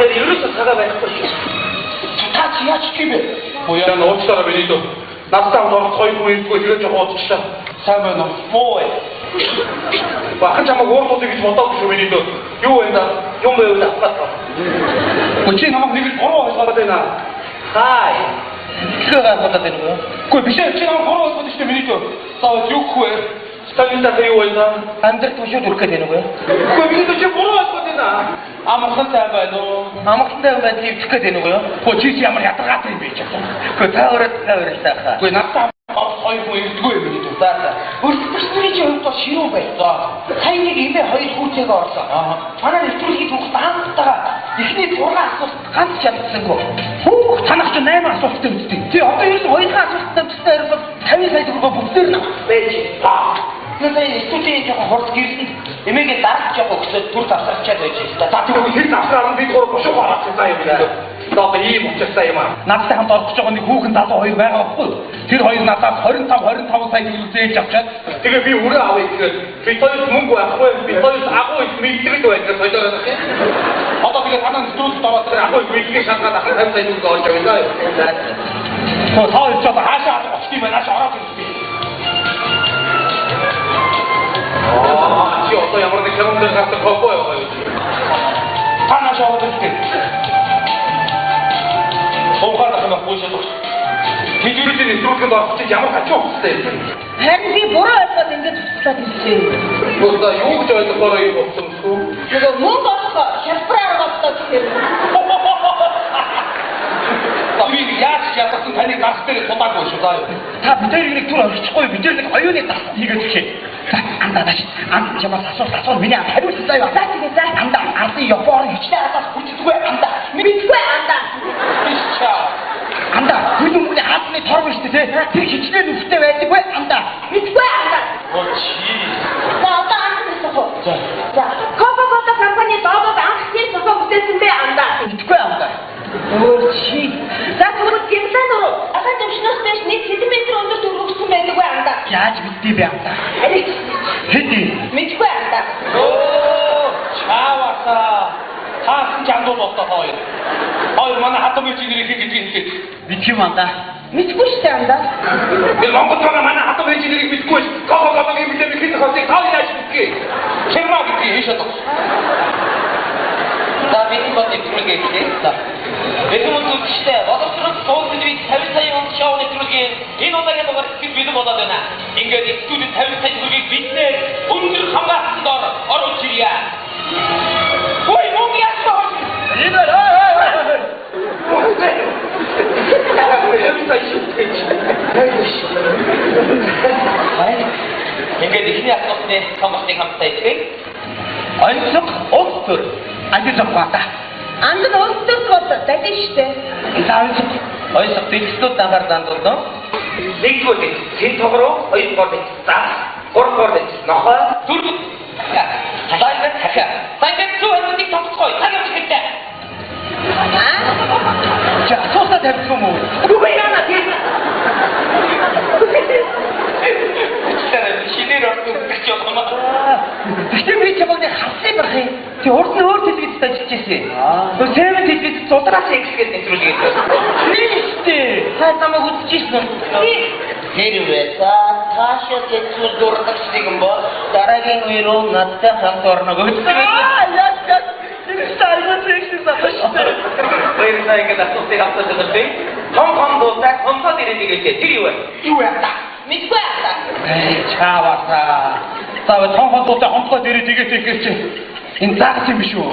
дээр ерөөсөө цагаа байхгүй шүү. Та чи яаж гівэ? Боян уучлаарай Бенито. Надтай хамт орох хоёр хүн ирдгүй тэгээд жоохон удчихлаа. Сайн байна уу? Муу ээ. Бахан чамаг уурдуулъя гэж бодоогүй шүү Бенито. Юу вэ да? Юм байвал авах. Чи намайг нэг л буруу ойлгоод байна. Хай. Итгэгээ бодоод байна уу? Үгүй биш ээ чи намайг буруу ойлгоод шүү Бенито. Саа юу гэх вэ? Сталинтай юу вэ? Амьдрал тушууд өрөх гэдэг нүгөө. Үгүй Бенито чи буруу ойлгоод байна. Амархан сайн байна уу? Амархантай байна тийм гэх гэдэг нүгөө. Үгүй чи ямар ядаргаатай юм бэ ч юм. Үгүй та өөрөө сайхан. Үгүй надтай хоёр хүн ирдгүй юм Бенито. За. Өөрсдөө чи өөртөө ширүү байсан. Сайн нэг имээ хоёр хүүтэйгээ орлоо. Манай нэвтрүүлгийн түүх даантайгаа эхний 6 асуулт ганц чадсангүй. Хүүх танах ч 8 асуулттай үстэй. Тий одоо ерөөс хоёрхан асуулттай төстэй ирэх 50 сая төгрөгөө бүгдээр нь байж. Тэгээд студийн жоохон хурд гэрсэн. Эмээгээ дарах жоохон өсөд түр завсарчаад байж байна. За тэгвэл хэд авсраар би гурав бошоо гаргасан юм байна. Одоо ийм учиртай юм аа. Надтай хамт орох гэж байгаа нэг хүүхэн залуу хоёр байгаа байхгүй. Тэр хоёр надад 25 сая төгрөг зээлж авчаад тэгээ би өрөө авъя гэхээр би хоёрт мөнгө байхгүй. Би хоёрт агуу их мэддэг байх гэж солиороо тийм. Одоо тэгээ танаа студид ороод тэр агуу их мэдгийг шалгаад ахын 50 сая төгрөг олж авъя. Хөө хоёр ч одоо хаашаа очих юм байна. Хаашаа ороод ирсэн би. Чи одоо ямар нэг юм дээр гарах тохой яваа юм. Танаа шаваад ирсэн. Оохаад байгаа бүшээд. Тэжүүрийн нэвтрүүлгэнд орох чинь ямар хачуу хөстэй юм. Харин би буруу ойлгоод ингэж туслаад ирсэн. Босоо юу гэж ойлгохоор юм болсон шүү. Нөгөө мөнгө олох хялбараар болтоо гэхээр. Би яаж ятсан таны гарах дээр судаагүй шүү заа. Та бидний нэг түр орчихгүй бид нэг оюуны тас хийгээд өгчээ. За андаач анд чамаас асуулт миний хариулт заяа. За тэгээ за. Андаа ардын ёпоор хичнээн хатаас хүчдэггүй андаа. Мэдгүй андаа. Бишчаа. Андаа хүн өмнө хаасны торг шүү дээ. Тэр хичнээн нүхтэй байдаггүй андаа. Мэдгүй андаа. Оо чи. За одоо анхнаасаа. За. За. Coca-Cola компани доогоо анхны цогоо бүтээсэн бэ андаа. Мэдгүй андаа. Өөр чи. За тэгвэл гимлэн нуруу. Ахад өвчнөөс дэш 1 см өндөр төрөгсөн байдаггүй андаа. Яаж мэдээ бэ андаа? Хэдий? Мэдгүй андаа. Оо чааваса. Хаасан чандуу болтоо хоёр. Хоёр манай хатамгийн нэрийг хэлгээд бид юм андаа. Мэдгүй шүү дээ андаа. Би Монгол байгаа манай хатамгийн нэрийг мэдгүй. Кока-колагийн мэдээ бихэд хосыг тав яаж мэдгээ. Чирмаа гэдгийг хийш одоо. За бидний бод нэвтрүүлгээ хийлээ. За. Бидний үзэгчтэй боловсрол суул телевиз 50 сая он шоу нэвтрүүлгийн энэ удаагийн дугаар ихтгэл бэлэн болоод байна. Ингээд студид 50 сая төгрөгийг биднээс өндөр хамгаалтанд оруулж ирье. Ой, мөнгө яах вэ? Ингээд ихний асуултны сонголтыг хамтдаа хийлээ. Онцлог улс төр ажил авах. Анд нь улс төрд бол дадин шүү дээ. Ойсох дэлгэцүүд анхаар дандуулсан. Нэгдүгээр хэн тоглоо, хоёрдугаар за, гуравдугаар нохой, Дөрөв. Сайхан хахаа. Сайхан зүудийг томцгой. Цагаач гэдэг. за асуултаа тавьсан юм уу? Үгүй яана тийм. Шинээр орсон гэж юм. Тэгтээ би чамайг хассан байх юм. Чи урд нь өөр телевизэд ажиллаж ирсэн. Гөө сэмэн телевизэд зудраач Эксгээд нэвтрүүлгээ хийсэн. хийлээ. Та намайг үзчихсэн. Хэрвээ таашаа тэцүүл дурдагчдыг юм бол дараагийн үеэрөө надтай хамт орно гэж Яа. Старгас хийсэн надад. Хоёр сая ингээд асуултыг авсан гэдэг. Том дуутай томцоод ирээд тэр юу вэ? Юу яа? Мэдгүй андаа. Чааваса. Сава том дуутай хонцгой дээрээ тэгээд чи энэ заагс юм биш үү?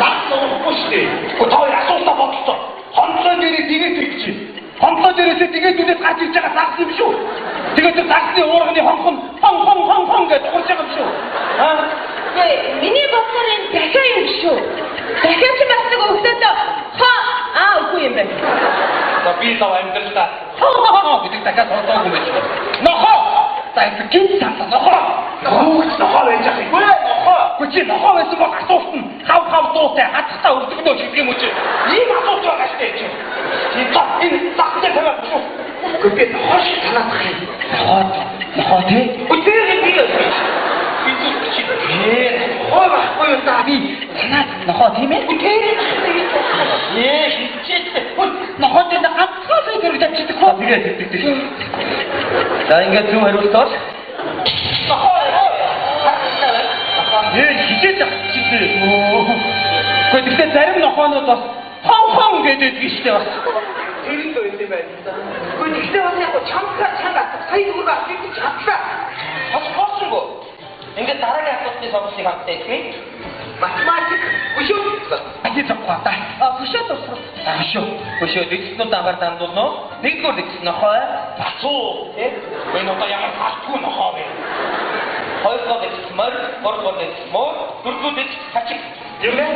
Заагс уухгүй шүү дээ. Гоо асуултаа бодлоо. Хонцгой дээрээ тэгээд чи. Хонцгой дээрээс тэгээд үдээс гарч ирж байгаа заагс юм шүү. Тэгээд тэр заагсны уурганы хон гэж урж байгаа юм шүү. Миний бодлоор энэ дахиа юм шүү. Дахиа чи бас нэг өвдөд үгүй юм байна. За би сав амьдралдаа бид дахиад сонсоогүй байж. Нохоо. За энэ гин цаасаа нохоо. Нохоо байж ах. Үгүй нохоо. Үгүй чи нохоо байсан бол асуулт нь хав дуутай хатгатаа өрдөгнөө шиг юм уу чи? Ийм асуулт байгаа шүү дээ чи. Энэ загтаа тавиад шүү. Үгүй би нохоо шиг танаад ах юм. Нохоо тий? Үгүй би. Би зүг чи. байхгүй юу та би танаа нохоо тийм ээ хичээдтэй нохоо дээр ганцхан сая төгрөг тавьчихдаг хоо тэгээд за ингээд зүг хариултаа нохоо хичээд чигтэй гэхдээ зарим нохоонууд бас хон гэдэг гişтэй бас Тэрийг л үгүй байх. гэхдээ бас яг чамка сая төгрөг авчих чадлаа хосгоо ингээд дараагийн асуултын сонголтыг хамтдаа хэлье. Математик өшөө. Ажид авах та. Өшөө тусах. Өшөө дэвснүүд агаар дандуулно. Нэгдүгээр дэвс нохоо. Бацуу. Энэ одоо ямар хатгүй нохоо вэ? Хоёрдугаар дэвс мөр, гуравдугаар дэвс мөр, дөрөвдүгээр дэвс хачиг. Юу вэ?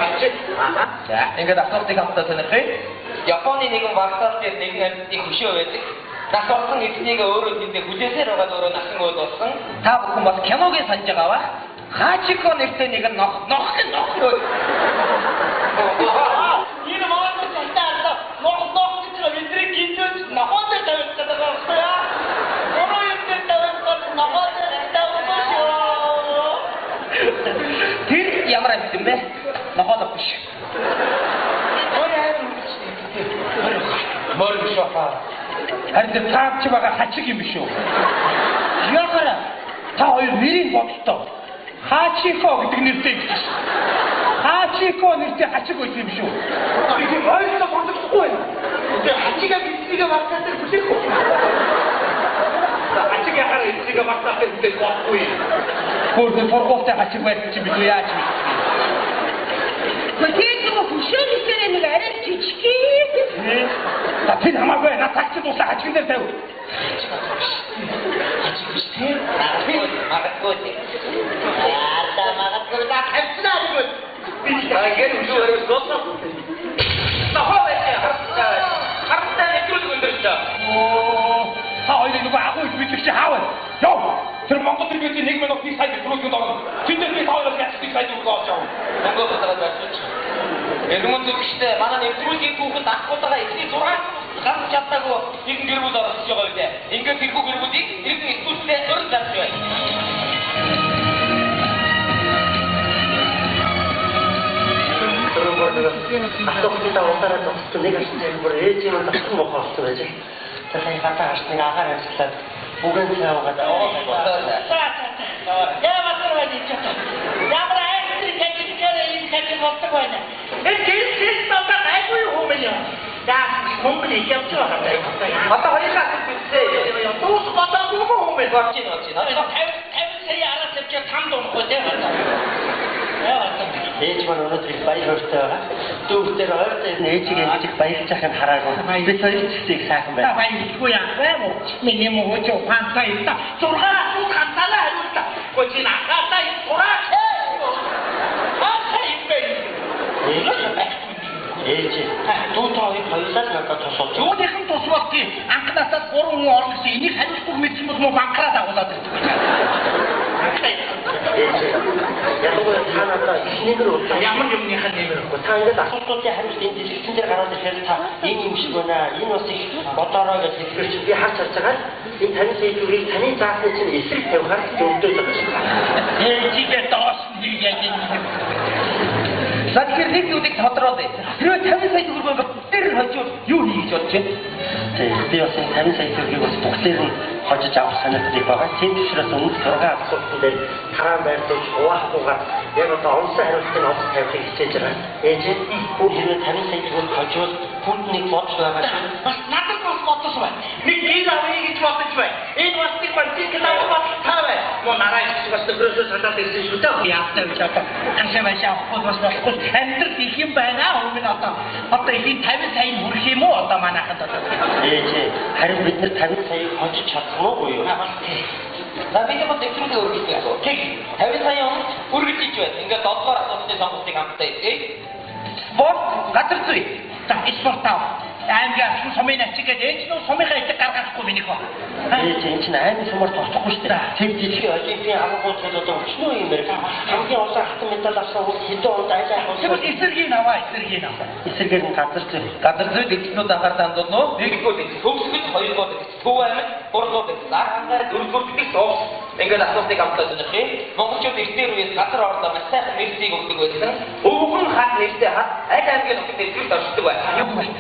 Хачиг. За, ингээд асуултыг хамтдаа сонирхъя. Японы нэгэн вагсаал дээр нэгэн амьтдын өшөө байдаг. Нас болсон эцнийг өөрөө тэндээ хүлээсээр байгаа өөрөө насан уул болсон. Та бүхэн бас киногийн санаж байгаа ба? Хачико нэртэй нэг нох руу. Энэ маань тантаа нох гэж мэдрэг гинтэж нохотой тавьж байгаа байхгүй яа? Өөрөө юм дээр тавьж нохотой тавьчихоо. Тэр ямар амьд юм бэ? Нохотой биш. Мөр биш аа. Харин таач байгаа хачиг юм биш үү? Яагаад та хоёр нэрийг бодтоо? Хачико гэдэг нэртэй биш. Хачико нэртэй хачиг байх юм шүү. Би тийм ойлгож бодохгүй байна. Тэгээ хачига бичсэгээ багтаасаа хүлээхгүй. Хачиг яхаар бичсэгээ багтаасаа хүлээхгүй. Хөөе форгофтай хачиг байх чинь бид яаж вэ? Хөтөлбөр хөшөө нэрээ нэг арай жижиг. Та тэр хамаагүй на тагч дуусаа хачиг дээр тавь. Хачиг биш тийм. Магадгүй. Магадгүй та тавьснаа гэж. Би яг үгүй соосоо. Нахаваа хартай нэглүүл өндөрчөө. Та хоёрыг нөгөө агуу их бичих чи хаавал. Яв. Тэр Монгол төргийн 1 минут нэг сайд төрүүлэхэд орно. Тэндээ би хоёроос яцдаг сайд өгөх олж авах. Монгол болоод байна. Эдмон зүгштэй манай нэвтрүүлгийн хүүхэд ахгүйтэйгээ эхний 6 гам чадаагүй нэгэн гэр бүл оролцож байгаа үү. Ингээд тэрхүү гэр бүлийг нэгэн нэвтрүүлэгтээ өрн зарж байна. Автомобиль тавтараа төгссөн нэг ашиг бүр ээж юм татсан мохоо болсон байж. Тэгэхээр хатаа хашны агаар ажиллаад бүгэн цаагаад Яа батраа дийч. Ямар айцэг гэжикэрэ энэ хэвчээ болдог байна. Энэ тата айгүй хүмүүс. Даа компани явж байгаа. Одоо хоёроо бичсэн. Туус бодоогүй хүмүүс Горч ин. Одоо 50 сая араад явж тамд унахгүй дээ. ээж маань өнөөдөр баяр хөөртэй байгаа. Дүүхтэр ойртой ээжигээ нэг баярлж байхыг хараагүй. Би соёл чигсийг сайхан байна. Баяргүй яах вэ? Миний мөн ч ухаантай та. Зургаа ухаантайгаа хариулта. Гочи нахатай ураач. Ээж туутаа хоёулаа надад тусалж. Юуныхан тус болтгийг анхнаасаа 3 хүн орно гэсэн энийг хариулахгүй мэдсэн бол мөн банкараа дагуулаад ирдэг. Яггүй та надад ихнийгэр удаа Ямар юмныхаа нэмэр вэ? та ингээд асуултуудын хариулт энэ дэлгэцэн дээр гараад ирэхээр та энэ юм шиг байна. Энэ бас их бодороо гэж хэлж би харж байгаа. Энэ таны сэдвийг таны заасны чинь эсрэг тавихаар зөвлөдөж байгаа. Ээжигээ доос нэг яг энэ. Задгэр нэг зүйлийг тодроод бай. Тэрөө 50 сая төгрөг бүгдээр нь хожиж юу хийж бодож байна? Тэгээ би бас энэ 50 сая төгрөгийг бас бүгдээр нь хожиж авах санаатай байгаа. Тийм учраас өмнө 6 асуултанд дээр тараа байрлаж уваахгүйгээр яг одоо онцгой хариултыг олж тавихыг хичээж байгаа. Ээж бүр хэрвээ 50 сая төгрөг хоживол бүгд нэг бодож байгаа шүү. Бас надад бас бодож байна. Нэг гэр авъя гэж бодож байна. Энэ бас нэг бантик надад бас тавай. Мо нарай бас төгрөсөө сандаад ирсэн шүү дээ. Яатай ч одоо анхаа шахах бас болохгүй. Амьдрал их юм байна өмнө одоо. Одоо ийм 50 сая хүрэх юм уу одоо манайхад одоо. Ээж харин бид нар 50 саяыг хожиж чадсан уу юу? За бид яг зөвхөн өөрчлөлт хийх. Тэг 50 сая өргөж иж байна. Ингээд 7 дугаар асуултын сонголтыг хамтдаа хийе. Спорт газар зүй. За спорт тав. Аймгийн сумын ачиг гэж энэ сумынхаа ичиг гаргахгүй миний хөө. Ээж энэ чинь аймаг сумаар тусахгүй шүү дээ. Тэр дэлхийн олимпийн аврагууд одоо өчнөө юм байна. Хамгийн олон хатан медаль авсан хүмүүс хэдэн онд айлаа авсан. Тэгвэл эсэргийн аваа. Эсэргээр нь газар зүй. Газар зүй дэвтнүүд анхаар дандуулно. Нэгдүгээр дэвт төгсгөл, хоёрдугаар дэвт төв аймаг, гуравдугаар дэвт лаг ангаар, дөрөвдүгээр дэвт Ингээд асуултыг амтаад өгөх юм. Монголчууд эртний үеэс газар орлоо маш сайхан нэрсийг өгдөг байсан. Өвгөн хат нэртэй хат аль аймгийн нөхөд нэрсийг оршдог байсан.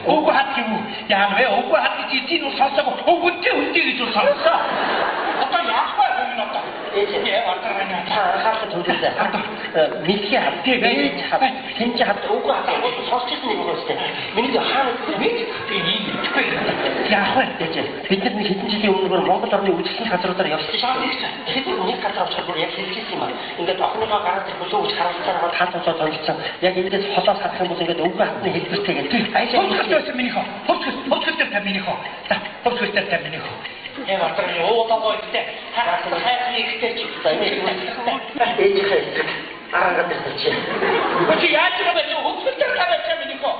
Өвгөн хат юм уу? Яа вэ? Өвгөн хат гэж эцэг нь сонсоог өвгөнтэй үнтэй гэж сонссоо. Одоо яах вэ юм одоо? Ээ вартараа хаахан төлөвлөсөн. Мисхи хат ээж хат хинч хат өвгөн хат сонсчихсан нэг юм шүү дээ. Миний хаана яах вэ? Бид нар хэдэн жилийн өмнө Монгол орны үдшилсэн газруудаар явсан шүү дээ. Тэгэхээр нэг газар авчихсан бүр яг хэлчихсэн юм аа. Ингээд охиныхоо гараад хөлөө үж харуулсаар аваад хаалцаа тонцсон. Яг эндээс холоос харах юм бол ингээд өвгөн хатны хэлбэртэй гэдэг. Хөвчөлтэй минийхоо. Хөвчөлтэй та минийхоо. За, хөвчөлтэй та минийхоо. Ээ вартараа уугаа ихтэй. Хайрны ихтэй чи. Ээжийнхээ эсрэг араагаад ирсэн. Чи яаж байгаа бэ? Хөвчөлтэй тавьж чам минийхоо.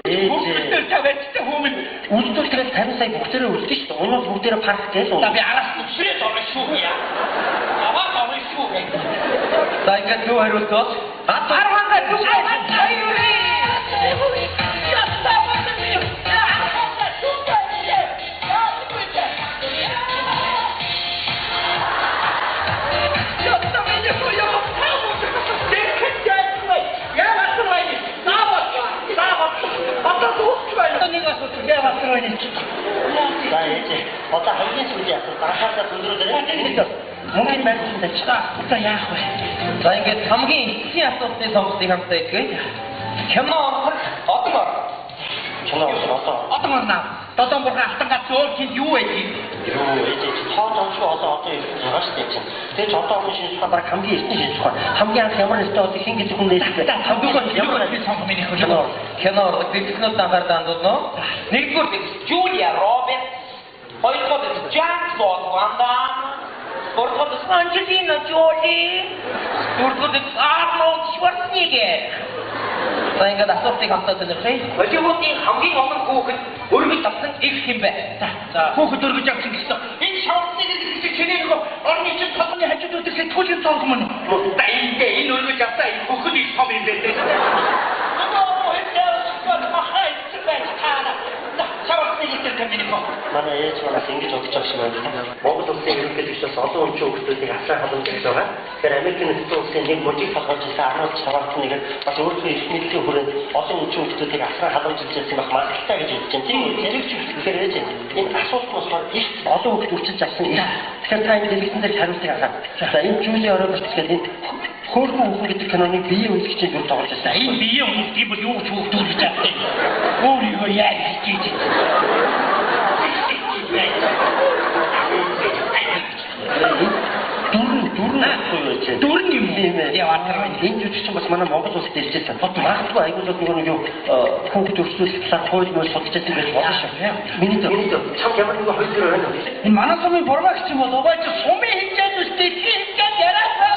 Хөвчөлтэй тавьж та хүмүүс Үлдвэл тэгэл 50 сая бүгдээрээ үлдсэн шүү дээ. Унаас бүгдээрээ парк гээл уу. Би араас нүсрээ дорно шүү яа. Аваа дорно шүү. За ингээд юу хариултууд? Архангаа түшээ. За ээж одоо хамгийн сүүлийн асуулт анхаарал төвлөрүүлээрэй. Мөнгөний байдлын дэвчээ. одоо яах вэ? За ингээд хамгийн эцсийн асуултны сонголтыг хамтдаа хэлье. Кино орох одоо ор. Кино одоо Одоо наа. Додон бурхан алтан гац өөр чинь юу вэ? юу ээж тоон онцгой одоо байгаа шүү дээ. Тэгээд одоо оны шинж ухаан баг хамгийн эртний шинж ухаан. Хамгийн анх ямар нэстэ одоо хин гэдэг хүн нээстэй. Хамгийн би сонгох миний хөлөө. Кино орох бичлүүд анхаарал хандуулно. Нэгдүгээр Julia Roberts, хоёрдугаар Jean-Claude Van Damme, гуравдугаар Angelina Jolie, дөрөвдүгээр Arnold Schwarzenegger. За ингээд асуултыг хамтдаа төлөвлөе. Холливуудын хамгийн олон хүүхэд өргөж авсан их хэм бэ? За хүүхэд өргөж авсан гэсэн. Энэ шаварцыг гэдэг чинь нэг орны чинь толгойн хажууд үдсээ түүлийн цонх мөн. Энэ өргөж авсан энэ бүхэн их том юм дээ. Манай ээж манаас ингэж бодож байгаа юм байна. Монгол улсын ерөнхийлөгчөөс олон өнчийн хүүхдүүдийг асран халамжлаж байгаа. Тэгэхээр Америкийн нэгдсэн улсын нэг мужийг толгойж ирсэн Арнольд Шварценеггер бас өөрийнхөө эрх мэдлийн хүрээнд олон өнчийн хүүхдүүдийг асран халамжлаж ирсэн байх магадлалтай гэж үзэж байна. Тийм үү? Тэгэхээр ээж энэ асуулт болохоор их олон хүүхд үрчилж авсан. Тэгэхээр та энэ дэлгэцэн дээр хариултыг аваад. За энэ Julia Roberts гэдэг энэ хөөрхөн хүүхэн гэдэг киноны биеийн үнэлэгчийг юу тоглож байсан? Энэ биеийн үнэлгийг бол юу ч хөвдүүлж авсан. Өөрийгөө яаж хийж Дөрн юм уу? Яа вартараа энэ жүжигчин бас манай Монгол улсад иржсэн. Магадгүй айгуулд нэг юу хүүхд өрсөлдөх талаар хууль мөр судалж байсан гэж болно шүү. Миний чам ямар нэг хоёр төр байна. энэ манай сумын бурмагч юм бол обаач сумын хинжээд үстэй хинжээд яриасаа.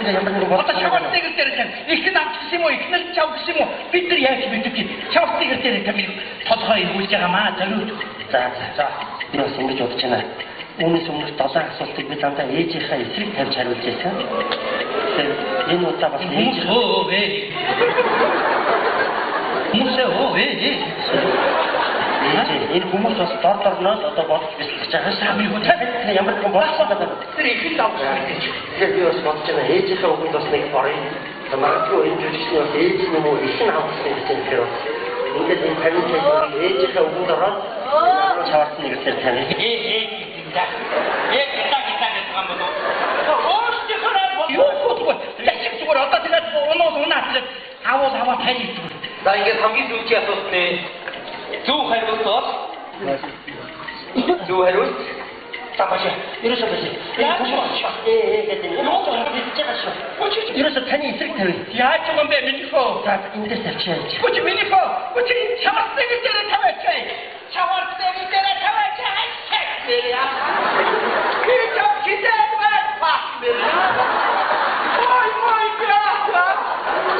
Ямар нэг Одоо чавтыг дээр тань. Их нам гэсэн юм уу? Их нар чав гэсэн юм уу? Бид нар яаж мэдвэ? Чавтыг дээр тамиг толгой ирүүлж байгаа маа залуу. За. Би бас ингэж бодож байна. Үүнээс өмнө 7 асуултыг би дандаа ээжийнхээ эсрэг тавьж хариулж байсан. Тэгэхээр энэ удаа бас ээж энэ хүмүүс бас дорноод одоо бодож бэлтгэж байгаа шаамын хүн ямар нэгэн болсон байгаа. Тэр их л авсан. Тэгэхээр би бас бодож байна. Ээжийнхээ үгэнд бас нэг орё. Магадгүй энэ жүжигчний бас ээж юм уу их нь авсан гэж байна. Тэгэхээр ингээд энэ тамиг ээжийнхээ үгэнд ороод чаварсан нэг зэрэг тань. Аваа тань. За ингээд хамгийн сүүлийн асуултны зөв хариулт бол зөв хариулт Tapos ерөөсөө биш. Ерөөсөө таны эсрэг тавь. Яаж юм бэ минийхөө? За эндээс тавьчих. Бүч минийхөө. Бүч чамарсыг дээр тавьчих. Чаварцэг дээр тавьчих. Би чам хитээд байх. Ой яа.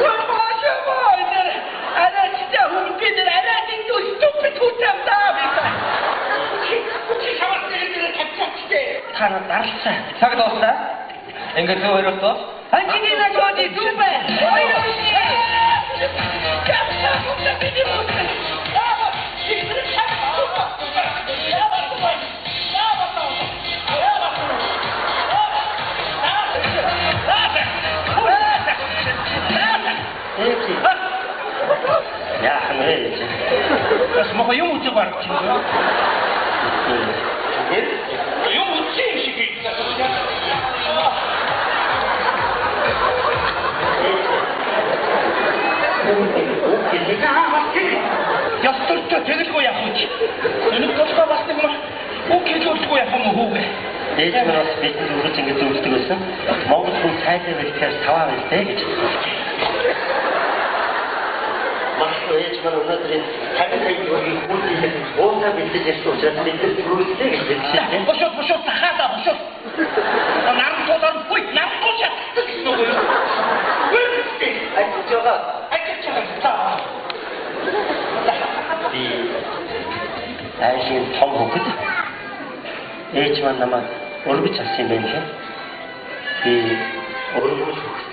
Ой боже дээр. Ара чита хүмпид ара дин ту ступид хутамдаа би. Бүч чамарсыг дээр тавьчих. Тана дарлаа. цаг дуусна. Ингээд зөв хариулт бол Angelina Jolie Dubai. Яах нь вэ? Бас мохоо юм үгүй баг чинь. Юм үгүй шиг хийх. Ястурч тэгэлгүй яах вэ? Нүг толгой бас нэг мах үг хэлүүлгүй яах юм уу? Ээж нь бас бидний үргэлж ингэж зөвлөдөг байсан. Монгол хүн сайтай байхаар таваа байлээ гэж. Манай ээж маань өнөөдрийн хагасыг үүсгэж уусаа бэлдэж ирсэн учраас бид түрүүлээ гэж хэлсэн. Бошоо сахаада бошоо. Наран тулан хүй наран тулчаа. Айшин том хөхөд ээж маань намайг өргөж авсан юм байна. Би өргөж хөхөд.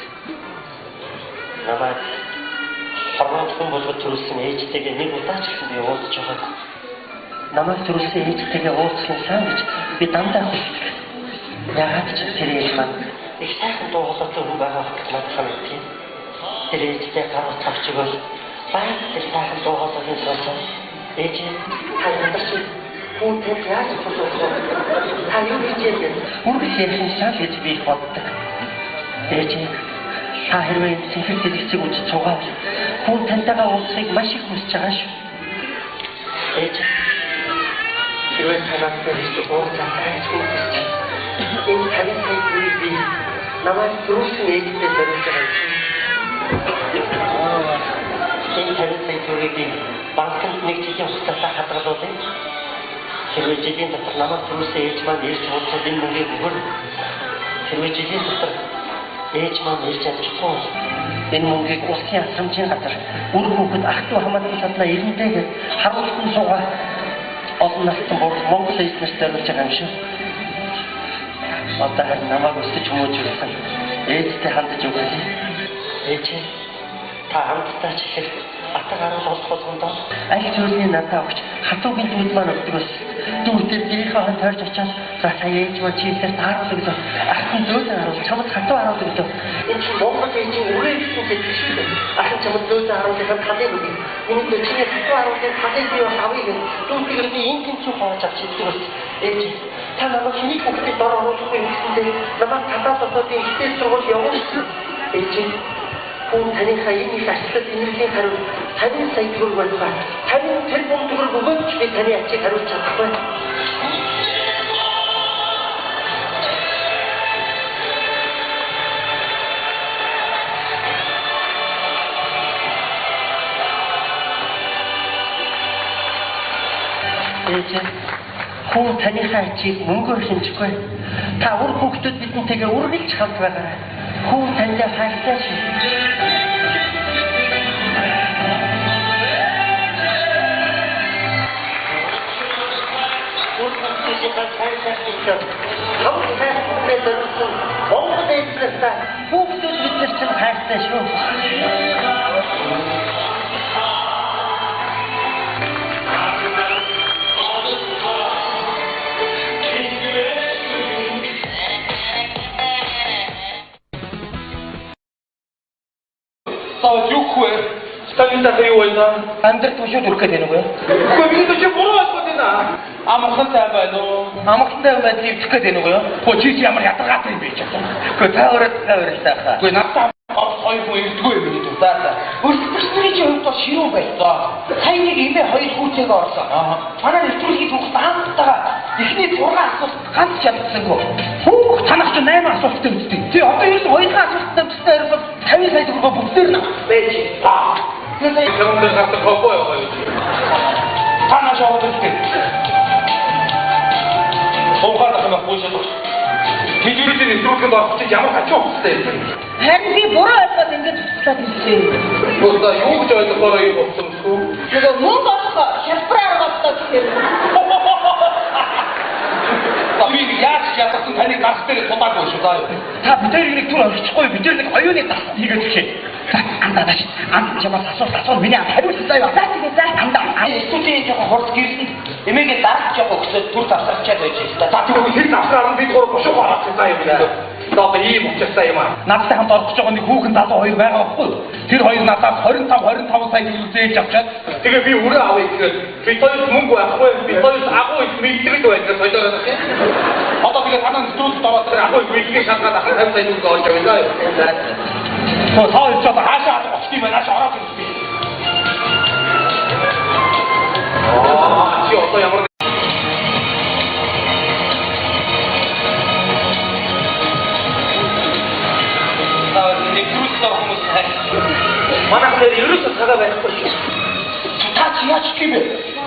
Намайг хармаатхан болгож төрүүлсэн ээжтэйгээ нэг удаа ч гэсэн би уулзж байгаа. Намайг төрүүлсэн ээжтэйгээ уулзсан сайн гэж би дандаа хүсдэг. Яагаад ч тэр ээж маань их сайхан дуу хоолойтой хүн байгаа гэж надад мэдээ. Тэр ээжтэй гарах цагч өгөөл баяр тэр сайхан дуу хоолойны сонсоо. Ээж хайртай хүүтэй яаж хөлөөлөө. Та юу хийж яадаг? Үргэлж ярих шал гэж би боддог. Ээж та хэрвээ цэцэг цэцэг үуч цугаа хүн тантайгаа уулзахыг маш их хүсэж байгаа шүү. Ээж хэрвээ танаас хийж уулзах гэж хүсэж энэ тантай би намайг түрүүсэн ээжтэй зориулж байгаа юм. Энэ тантай түрүүгийн банкнд нэг жилийн хугацаанд хадгалуулъя. Хэрвээ жилийн дотор намайг түрүүсэн ээж маань ирж уулзаад энэ мөнгийг өгөр. Хэрвээ жилийн дотор ээж маань ирж чадахгүй энэ мөнгийг улсын асрамжийн газар үр хүүхэд ах トゥ хамаатан садлаа ирэнтэйг харуулсан суугаа олон настай Монгол эзнэрт зориулж байгаа юм шүү. Одоо намайг өсөж хүмүүжүүлсэн ээжтэй хандаж өгөөе. Ээж та хамтдаа чихэр атаг аруул олох болгондоо аль зүйлний надад өгч хатуугийн дүүд маань өгдөг ус дүүдээр дээрийнхээ хон тойрч очиад за сая ээж маань чийсээр тааруулдаг гэж ахын дөөсөн харуул чамд хатуу харуулдаг гэж энэ чинь Монгол ээжийн үрээ гэсэн зүйл шүү дээ. Ахын чамд дөөсөн харуулдаг талын үг. Миний дэчний хатуу харуулдаг талын би бас авъя гэж дүүдээр би ингийн ч хоож авч иддэг ус ээж та намайг хэнийг бүгдийг дор оруулахгүй гэсэндээ намайг татаад одоодын ихтэй сургууль явуулсан ээж хүн танихаа энэ их ажлын энергийн хариу 50 сая төгрөг байна. 50 тэрбум төгрөг өгөөч би таны ачийг хариулж чадахгүй. Ээж хүн танихаа ачийг мөнгөөр хэмжихгүй. Та үр хүүхдүүд бидэнтэйгээ үргэлж хамт байгаарай. Хүн таньдаа хайртай шүү. Монгол эзнэстэй хүүхдүүд биднээс чинь хайртай шүү. Юухгүй сталинтай юу байна? Амьдрал тушууд үрэх гэдэг нүгөө. Үгүй би ч буруу асууж байна. Амхантай байна уу? Амхтай байна тийм гэдэг нүгөө. Хөө чи ямар ядаргаатай юм бэ ч юм. Гэхдээ та өөрөөсөө хаа. Үгүй надад хоёр хүн ирдгүй юм дий. За. Өрсөлдөсний хувьд бол ширүү байсан. Сайн нэг имээ хоёр хүүтэйгээ орсон. Манай нэвтрүүлгийн түүх даантайгаа эхний 6 асуулт ганц чадсангүй. Хүүх танах ч 8 асуулттай үстэй. Тий одоо ерөөс хоёрхан асуулттай төстэй ерөөс 50 сая төгрөгөөр бүгдээр нь байж. Тэгээ тэрүүнд гардаг хобоо яваа. Танаа шоуд үстэй. Хоохоо дахин боошоо. Тэжүүрийн нэвтрүүлгэнд орох чинь ямар хачуу хөстэй юм. Харин би буруу ойлгоод ингэж туслаад хэлсэн. Босоо юу гэж ойлгохоор юм болсон шүү. Тэгээ мөнгө олох хялбараар болтоо гэхээр. Бид яаж ятсан таны гарц дээр тулаагүй шүү заа. Та бидний нэг түр орчихгүй бид нэг оюуны тас хийгээд өгчээ. За андаач чамаас асуулт миний хариулт заяа. За тэгээ за. Андаа студийн жоохон хурд гэрсэн. Эмээгээ дарах жоохон өсөд түр тавсарчаад байж байна. За тэгвэл хэд авсараар бид гур бошоо гарах заяа юм. Одоо ийм учиртай юм аа. Надтай хамт орох гэж байгаа нэг хүүхэн залуу хоёр байгаа байхгүй. Тэр хоёр надаас 25 сая төгрөг зээлж авчаад Тэгээ би өрөө авъя гэхээр би хоёрт мөнгө байхгүй, би хоёрт агуу их мэддэг байдаг солиороо тийм. Одоо тэгээ танаа зүудд ороод тэр агуу их мэдгийг шалгаад ахын 50 сая төгрөг олж авъя. тоо хоёр ч одоо хаашаа очт юм байна, хаашаа ороод ирсэн би. Чи одоо ямар Манайх дээр ерөөсөө цагаа байхгүй шүү. Та чи яаж гэх юм бэ?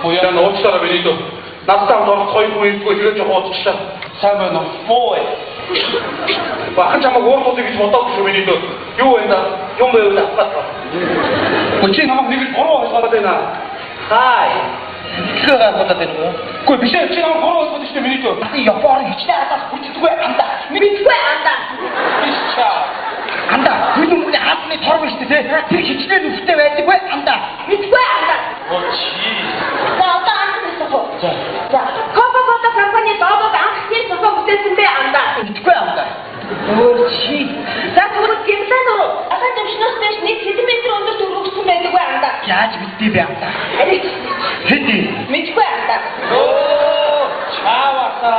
Уяа нууцлаараа миний дөө. Надтай хамт орох хоёр хүн ирдгүй тэгээд жоохон удчихлаа. Сайн байна уу? Боо. Бахан чамаг уурдуулъя гэж бодоогүй шүү миний дөө. Юу вэ да? Юм байвал авах. Чи намайг нэг л буруу ойлгоод байна. Хай. Тэгэхээр гадаад байна уу? Гэхдээ биш ээ, чи намайг буруу ойлгоод шүү дээ миний дөө. Би Японы хичнээн хатаас хүчдэггүй андаа. Мэдгүй андаа. Биш чаа. Андаа, хүлэмжийн хаалны торг шүү дээ. Тэр хичнээн үстэй байдаг бай андаа. Мэдгүй андаа. Оо чи. За одоо анхаарах. За. Coca-Cola компани доогоо анх тийм цогцоо бүтээсэн бэ андаа. Мэдгүй андаа. Өөр чи. За тэгвэл гимсэн дөрөв. Ахаа дэвшнээс дэш 1 см өндөр төрөгсөн байдаг бай андаа. Яаж мэдээ бэ андаа? Арих. Хэдий? Мэдгүй андаа. Оо, чааваса.